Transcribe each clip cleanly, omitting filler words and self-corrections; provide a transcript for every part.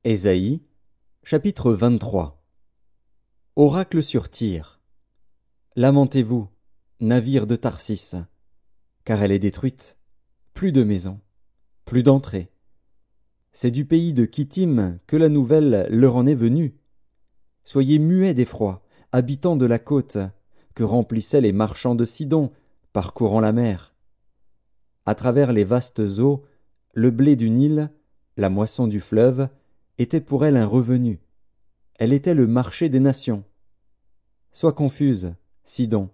Ésaïe, chapitre 23. Oracle sur Tyr. Lamentez-vous, navire de Tarsis, car elle est détruite. Plus de maisons, plus d'entrées. C'est du pays de Kittim que la nouvelle leur en est venue. Soyez muets d'effroi, habitants de la côte, que remplissaient les marchands de Sidon, parcourant la mer. À travers les vastes eaux, le blé du Nil, la moisson du fleuve, était pour elle un revenu. Elle était le marché des nations. Sois confuse, Sidon,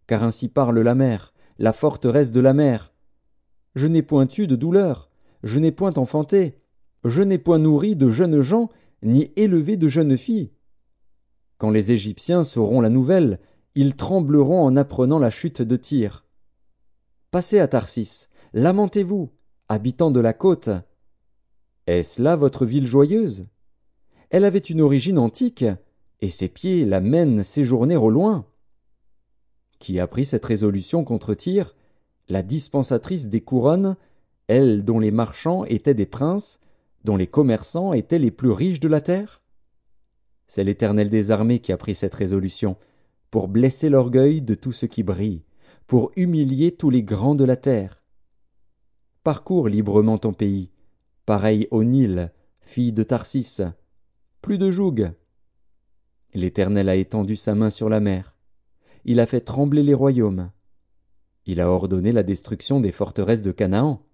car ainsi parle la mer, la forteresse de la mer. Je n'ai point eu de douleur, je n'ai point enfanté, je n'ai point nourri de jeunes gens, ni élevé de jeunes filles. Quand les Égyptiens sauront la nouvelle, ils trembleront en apprenant la chute de Tyr. Passez à Tarsis, lamentez-vous, habitants de la côte. Est-ce là votre ville joyeuse? Elle avait une origine antique, et ses pieds la mènent séjourner au loin. Qui a pris cette résolution contre Tyr, la dispensatrice des couronnes, elle dont les marchands étaient des princes, dont les commerçants étaient les plus riches de la terre? C'est l'Éternel des armées qui a pris cette résolution, pour blesser l'orgueil de tout ce qui brille, pour humilier tous les grands de la terre. Parcours librement ton pays, pareil au Nil, fille de Tarsis. Plus de joug. L'Éternel a étendu sa main sur la mer. Il a fait trembler les royaumes. Il a ordonné la destruction des forteresses de Canaan.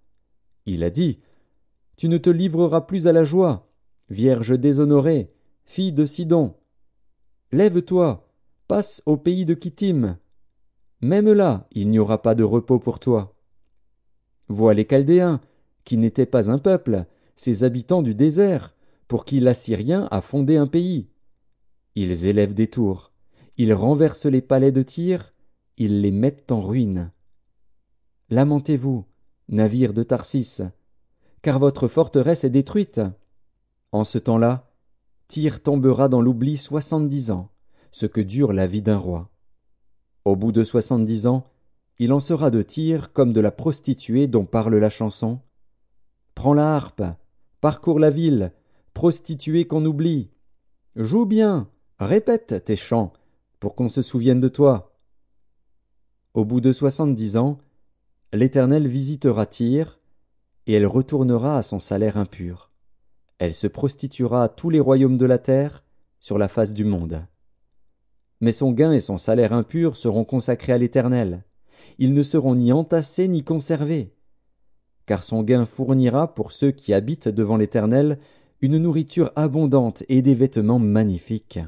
Il a dit, « Tu ne te livreras plus à la joie, vierge déshonorée, fille de Sidon. Lève-toi, passe au pays de Kittim. Même là, il n'y aura pas de repos pour toi. Vois les Chaldéens, qui n'étaient pas un peuple, ces habitants du désert, pour qui l'Assyrien a fondé un pays. Ils élèvent des tours, ils renversent les palais de Tyr, ils les mettent en ruine. Lamentez-vous, navires de Tarsis, car votre forteresse est détruite. En ce temps-là, Tyr tombera dans l'oubli 70 ans, ce que dure la vie d'un roi. Au bout de 70 ans, il en sera de Tyr comme de la prostituée dont parle la chanson. Prends la harpe, parcours la ville, prostituée qu'on oublie. Joue bien, répète tes chants, pour qu'on se souvienne de toi. Au bout de 70 ans, l'Éternel visitera Tyr, et elle retournera à son salaire impur. Elle se prostituera à tous les royaumes de la terre, sur la face du monde. Mais son gain et son salaire impur seront consacrés à l'Éternel. Ils ne seront ni entassés ni conservés. Car son gain fournira pour ceux qui habitent devant l'Éternel une nourriture abondante et des vêtements magnifiques.